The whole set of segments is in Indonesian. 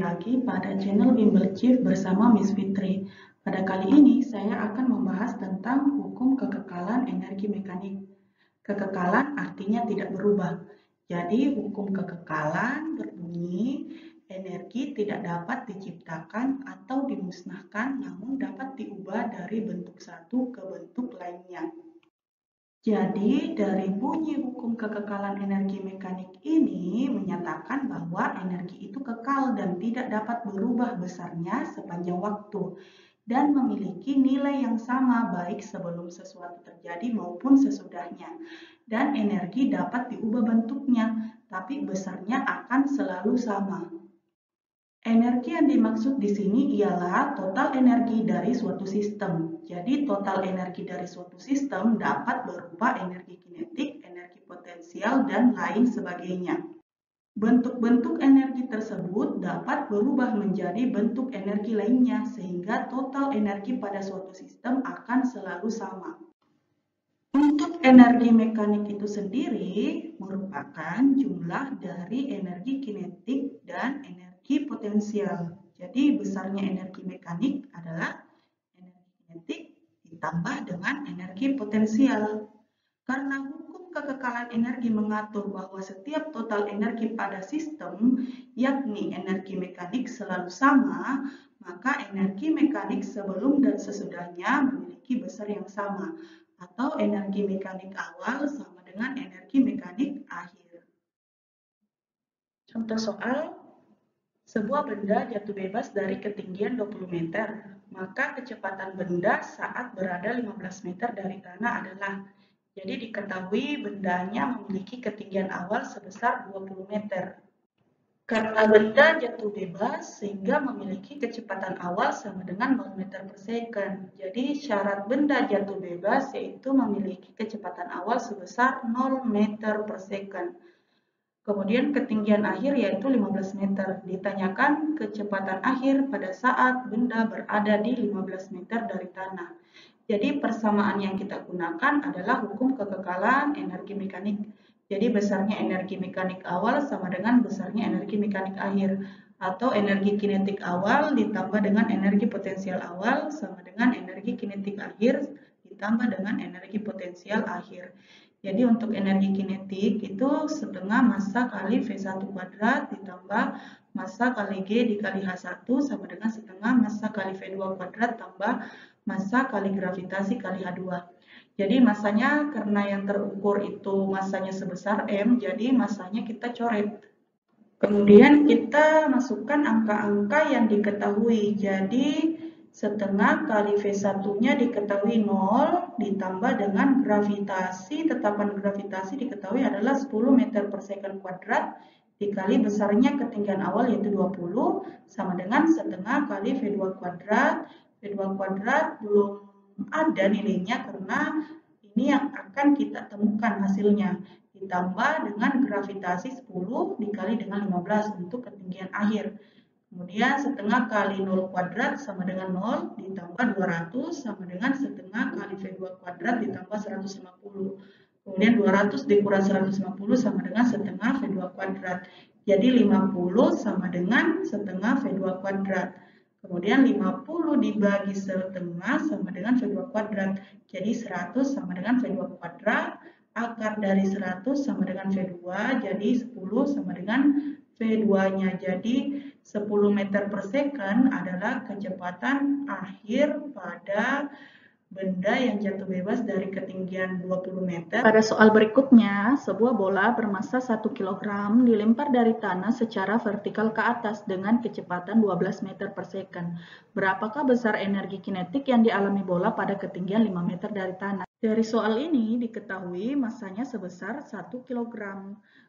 lagi pada channel Bimbel Chief bersama Miss Fitri. Pada kali ini saya akan membahas tentang hukum kekekalan energi mekanik. Kekekalan artinya tidak berubah. Jadi hukum kekekalan berbunyi energi tidak dapat diciptakan atau dimusnahkan namun dapat diubah dari bentuk satu ke bentuk lainnya. Jadi, dari bunyi hukum kekekalan energi mekanik ini menyatakan bahwa energi itu kekal dan tidak dapat berubah besarnya sepanjang waktu dan memiliki nilai yang sama baik sebelum sesuatu terjadi maupun sesudahnya. Dan energi dapat diubah bentuknya, tapi besarnya akan selalu sama. Energi yang dimaksud di sini ialah total energi dari suatu sistem. Jadi total energi dari suatu sistem dapat berupa energi kinetik, energi potensial, dan lain sebagainya. Bentuk-bentuk energi tersebut dapat berubah menjadi bentuk energi lainnya sehingga total energi pada suatu sistem akan selalu sama. Untuk energi mekanik itu sendiri merupakan jumlah dari energi kinetik dan energi potensial. Jadi besarnya energi mekanik adalah energi kinetik ditambah dengan energi potensial. Karena hukum kekekalan energi mengatur bahwa setiap total energi pada sistem, yakni energi mekanik selalu sama, maka energi mekanik sebelum dan sesudahnya memiliki besar yang sama, atau energi mekanik awal sama dengan energi mekanik akhir. Contoh soal, sebuah benda jatuh bebas dari ketinggian 20 meter, maka kecepatan benda saat berada 15 meter dari tanah adalah. Jadi diketahui bendanya memiliki ketinggian awal sebesar 20 meter. Karena benda jatuh bebas sehingga memiliki kecepatan awal sama dengan 0 meter per second. Jadi syarat benda jatuh bebas yaitu memiliki kecepatan awal sebesar 0 meter per second. Kemudian ketinggian akhir yaitu 15 meter. Ditanyakan kecepatan akhir pada saat benda berada di 15 meter dari tanah. Jadi persamaan yang kita gunakan adalah hukum kekekalan energi mekanik. Jadi besarnya energi mekanik awal sama dengan besarnya energi mekanik akhir. Atau energi kinetik awal ditambah dengan energi potensial awal sama dengan energi kinetik akhir ditambah dengan energi potensial akhir. Jadi untuk energi kinetik itu setengah massa kali V1 kuadrat ditambah massa kali G dikali H1 sama dengan setengah massa kali V2 kuadrat tambah massa kali gravitasi kali H2. Jadi massanya karena yang terukur itu massanya sebesar M, jadi massanya kita coret. Kemudian kita masukkan angka-angka yang diketahui. Jadi setengah kali V1-nya diketahui 0 ditambah dengan gravitasi, tetapan gravitasi diketahui adalah 10 meter per second kuadrat dikali besarnya ketinggian awal yaitu 20 sama dengan setengah kali V2 kuadrat. V2 kuadrat belum ada nilainya karena ini yang akan kita temukan hasilnya. Ditambah dengan gravitasi 10 dikali dengan 15 untuk ketinggian akhir. Kemudian setengah kali 0 kuadrat sama dengan 0 ditambah 200 sama dengan setengah kali V2 kuadrat ditambah 150. Kemudian 200 dikurang 150 sama dengan setengah V2 kuadrat. Jadi 50 sama dengan setengah V2 kuadrat. Kemudian 50 dibagi setengah sama dengan V2 kuadrat. Jadi 100 sama dengan V2 kuadrat. Akar dari 100 sama dengan V2. Jadi 10 sama dengan V2-nya. Jadi 10 meter per second adalah kecepatan akhir pada benda yang jatuh bebas dari ketinggian 20 meter. Pada soal berikutnya, sebuah bola bermassa 1 kg dilempar dari tanah secara vertikal ke atas dengan kecepatan 12 meter per second. Berapakah besar energi kinetik yang dialami bola pada ketinggian 5 meter dari tanah? Dari soal ini diketahui massanya sebesar 1 kg.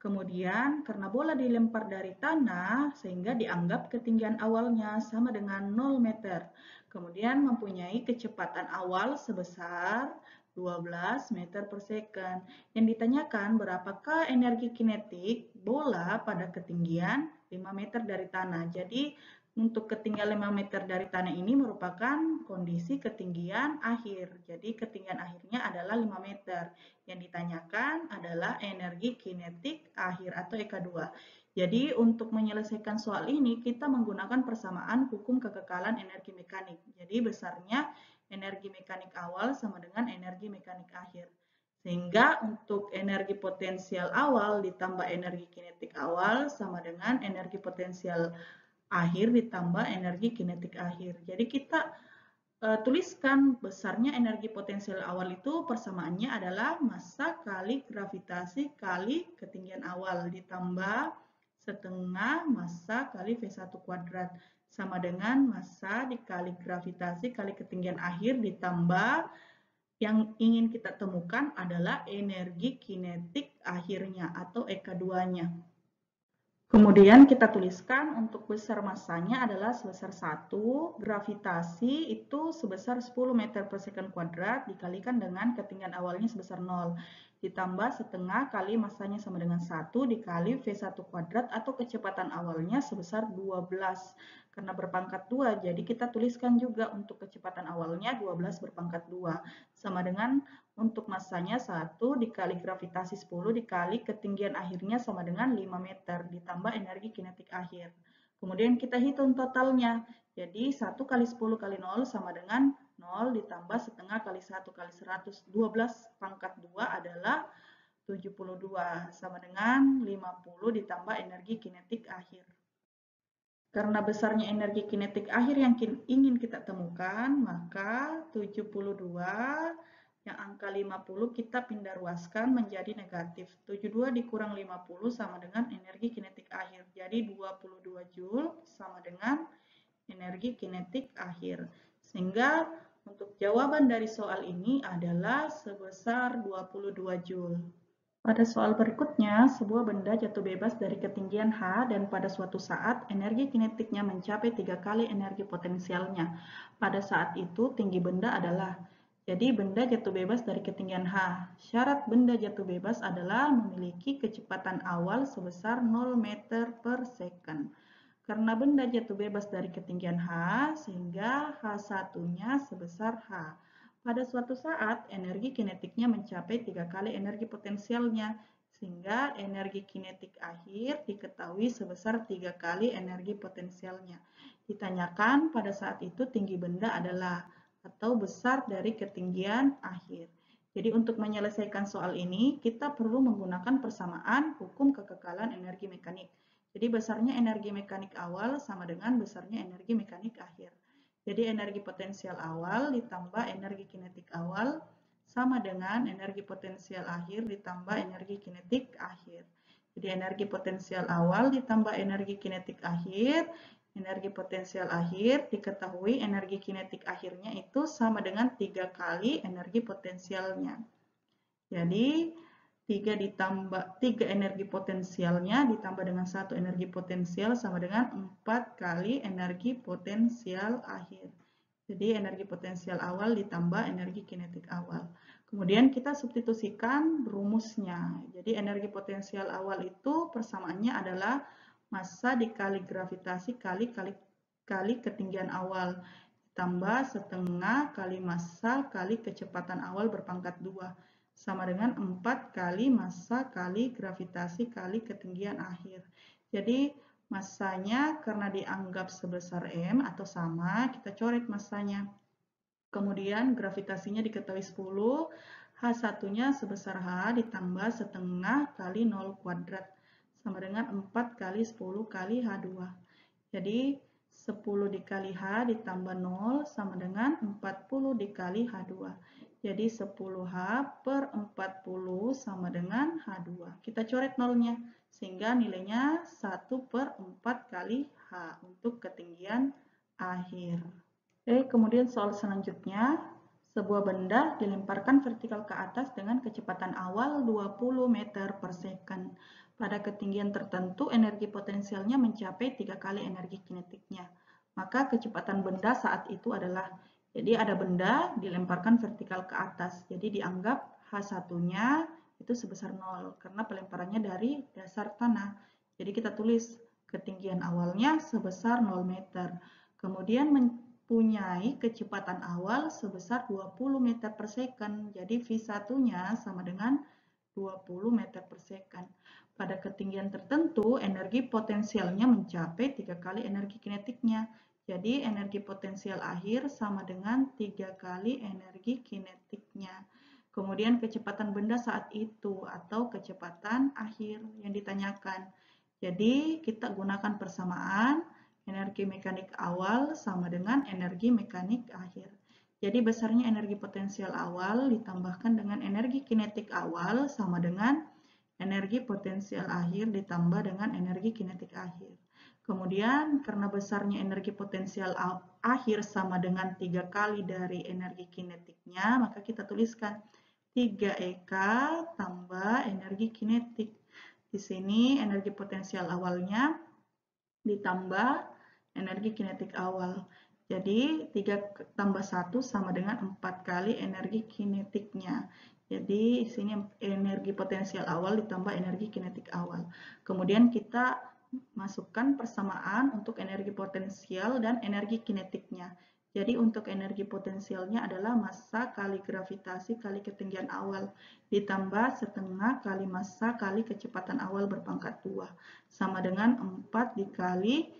Kemudian karena bola dilempar dari tanah sehingga dianggap ketinggian awalnya sama dengan 0 meter. Kemudian mempunyai kecepatan awal sebesar 12 meter per second. Yang ditanyakan berapakah energi kinetik bola pada ketinggian 5 meter dari tanah. Jadi untuk ketinggian 5 meter dari tanah ini merupakan kondisi ketinggian akhir. Jadi ketinggian akhirnya adalah 5 meter. Yang ditanyakan adalah energi kinetik akhir atau EK2. Jadi untuk menyelesaikan soal ini kita menggunakan persamaan hukum kekekalan energi mekanik. Jadi besarnya energi mekanik awal sama dengan energi mekanik akhir. Sehingga untuk energi potensial awal ditambah energi kinetik awal sama dengan energi potensial akhir ditambah energi kinetik akhir. Jadi kita tuliskan besarnya energi potensial awal itu persamaannya adalah massa kali gravitasi kali ketinggian awal ditambah setengah massa kali V1 kuadrat sama dengan massa dikali gravitasi kali ketinggian akhir ditambah yang ingin kita temukan adalah energi kinetik akhirnya atau EK2-nya. Kemudian kita tuliskan untuk besar massanya adalah sebesar 1, gravitasi itu sebesar 10 meter per second kuadrat dikalikan dengan ketinggian awalnya sebesar 0. Ditambah setengah kali massanya sama dengan 1 dikali V1 kuadrat atau kecepatan awalnya sebesar 12. Karena berpangkat 2, jadi kita tuliskan juga untuk kecepatan awalnya 12 berpangkat 2. Sama dengan untuk massanya 1 dikali gravitasi 10 dikali ketinggian akhirnya sama dengan 5 meter ditambah energi kinetik akhir. Kemudian kita hitung totalnya. Jadi 1 kali 10 kali 0 sama dengan 0 ditambah setengah kali 1 kali 100. 12 pangkat 2 adalah 72 sama dengan 50 ditambah energi kinetik akhir. Karena besarnya energi kinetik akhir yang ingin kita temukan, maka 72 yang angka 50 kita pindah ruaskan menjadi negatif. 72 dikurang 50 sama dengan energi kinetik akhir. Jadi 22 Joule sama dengan energi kinetik akhir. Sehingga untuk jawaban dari soal ini adalah sebesar 22 Joule. Pada soal berikutnya, sebuah benda jatuh bebas dari ketinggian H dan pada suatu saat energi kinetiknya mencapai 3 kali energi potensialnya. Pada saat itu tinggi benda adalah, jadi benda jatuh bebas dari ketinggian H. Syarat benda jatuh bebas adalah memiliki kecepatan awal sebesar 0 meter per second. Karena benda jatuh bebas dari ketinggian H, sehingga H1-nya sebesar H. Pada suatu saat, energi kinetiknya mencapai 3 kali energi potensialnya, sehingga energi kinetik akhir diketahui sebesar 3 kali energi potensialnya. Ditanyakan pada saat itu tinggi benda adalah atau besar dari ketinggian akhir. Jadi untuk menyelesaikan soal ini, kita perlu menggunakan persamaan hukum kekekalan energi mekanik. Jadi besarnya energi mekanik awal sama dengan besarnya energi mekanik akhir. Jadi energi potensial awal ditambah energi kinetik awal sama dengan energi potensial akhir ditambah energi kinetik akhir. Jadi energi potensial awal ditambah energi kinetik akhir, energi potensial akhir diketahui energi kinetik akhirnya itu sama dengan 3 kali energi potensialnya. Jadi 3 energi potensialnya ditambah dengan 1 energi potensial sama dengan 4 kali energi potensial akhir. Jadi energi potensial awal ditambah energi kinetik awal. Kemudian kita substitusikan rumusnya. Jadi energi potensial awal itu persamaannya adalah massa dikali gravitasi kali ketinggian awal ditambah setengah kali massa kali kecepatan awal berpangkat 2 sama dengan 4 kali massa kali gravitasi kali ketinggian akhir. Jadi massanya karena dianggap sebesar M atau sama, kita coret massanya. Kemudian gravitasinya diketahui 10, H1-nya sebesar H ditambah setengah kali 0 kuadrat sama dengan 4 kali 10 kali H2. Jadi 10 dikali H ditambah 0 sama dengan 40 dikali H2. Jadi 10H per 40 sama dengan H2. Kita coret nolnya, sehingga nilainya 1 per 4 kali H untuk ketinggian akhir. Oke, kemudian soal selanjutnya, sebuah benda dilemparkan vertikal ke atas dengan kecepatan awal 20 meter per second. Pada ketinggian tertentu, energi potensialnya mencapai 3 kali energi kinetiknya. Maka kecepatan benda saat itu adalah, jadi ada benda dilemparkan vertikal ke atas. Jadi dianggap H1-nya itu sebesar 0 karena pelemparannya dari dasar tanah. Jadi kita tulis ketinggian awalnya sebesar 0 meter. Kemudian mempunyai kecepatan awal sebesar 20 meter per second. Jadi V1-nya sama dengan 20 meter per second. Pada ketinggian tertentu, energi potensialnya mencapai 3 kali energi kinetiknya. Jadi, energi potensial akhir sama dengan 3 kali energi kinetiknya. Kemudian kecepatan benda saat itu atau kecepatan akhir yang ditanyakan. Jadi, kita gunakan persamaan energi mekanik awal sama dengan energi mekanik akhir. Jadi, besarnya energi potensial awal ditambahkan dengan energi kinetik awal sama dengan energi potensial akhir ditambah dengan energi kinetik akhir. Kemudian, karena besarnya energi potensial akhir sama dengan 3 kali dari energi kinetiknya, maka kita tuliskan 3EK tambah energi kinetik. Di sini energi potensial awalnya ditambah energi kinetik awal. Jadi 3 tambah 1 sama dengan 4 kali energi kinetiknya. Jadi di sini energi potensial awal ditambah energi kinetik awal. Kemudian kita masukkan persamaan untuk energi potensial dan energi kinetiknya. Jadi untuk energi potensialnya adalah massa kali gravitasi kali ketinggian awal ditambah setengah kali massa kali kecepatan awal berpangkat 2 sama dengan 4 dikali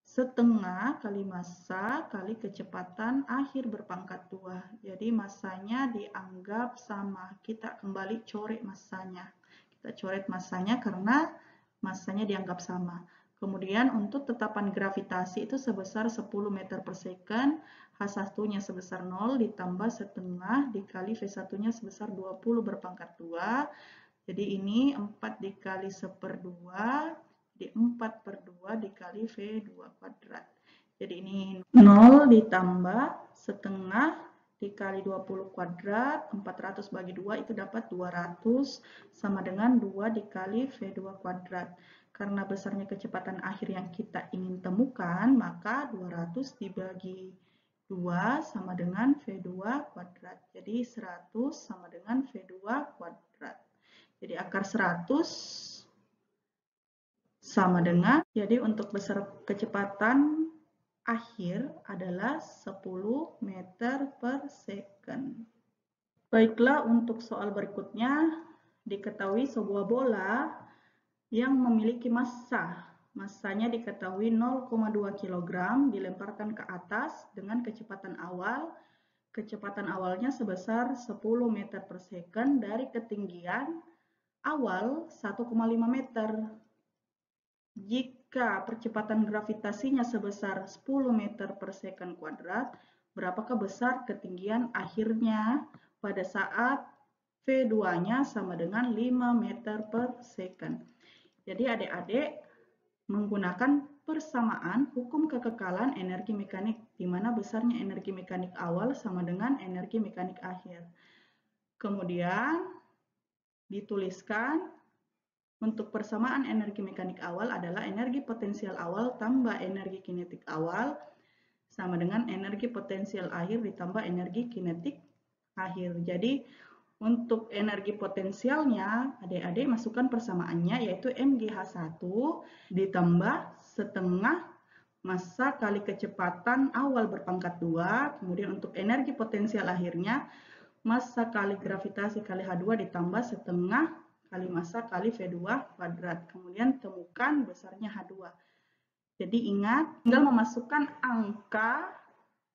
setengah kali massa kali kecepatan akhir berpangkat 2. Jadi massanya dianggap sama. Kita kembali coret massanya. Kita coret massanya karena massanya dianggap sama. Kemudian untuk tetapan gravitasi itu sebesar 10 meter per second, H1-nya sebesar 0 ditambah setengah dikali V1-nya sebesar 20 berpangkat 2. Jadi ini 4 dikali 1/2, jadi 4 per 2 dikali V2 kuadrat. Jadi ini 0 ditambah setengah dikali 20 kuadrat, 400 bagi 2 itu dapat 200 sama dengan 2 dikali V2 kuadrat. Karena besarnya kecepatan akhir yang kita ingin temukan, maka 200 dibagi 2 sama dengan V2 kuadrat. Jadi 100 sama dengan V2 kuadrat. Jadi akar 100 sama dengan, jadi untuk besar kecepatan akhir adalah 10 meter per second. Baiklah, untuk soal berikutnya, diketahui sebuah bola yang memiliki massa. Massanya diketahui 0,2 kg dilemparkan ke atas dengan kecepatan awal. Kecepatan awalnya sebesar 10 meter per second dari ketinggian awal 1,5 meter. Jika percepatan gravitasinya sebesar 10 meter per second kuadrat, berapakah besar ketinggian akhirnya pada saat V2-nya sama dengan 5 meter per second? Jadi adik-adik menggunakan persamaan hukum kekekalan energi mekanik, di mana besarnya energi mekanik awal sama dengan energi mekanik akhir. Kemudian dituliskan untuk persamaan energi mekanik awal adalah energi potensial awal tambah energi kinetik awal sama dengan energi potensial akhir ditambah energi kinetik akhir. Jadi untuk energi potensialnya, adik-adik masukkan persamaannya yaitu MgH1 ditambah setengah massa kali kecepatan awal berpangkat 2. Kemudian untuk energi potensial akhirnya, massa kali gravitasi kali H2 ditambah setengah kali massa kali V2 kuadrat. Kemudian temukan besarnya H2. Jadi ingat, tinggal memasukkan angka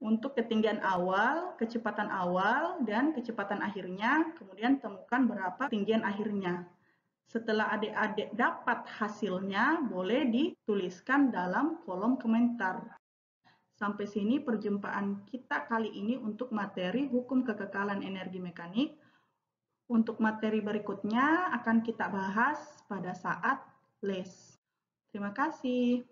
untuk ketinggian awal, kecepatan awal, dan kecepatan akhirnya, kemudian temukan berapa ketinggian akhirnya. Setelah adik-adik dapat hasilnya, boleh dituliskan dalam kolom komentar. Sampai sini perjumpaan kita kali ini untuk materi hukum kekekalan energi mekanik. Untuk materi berikutnya akan kita bahas pada saat les. Terima kasih.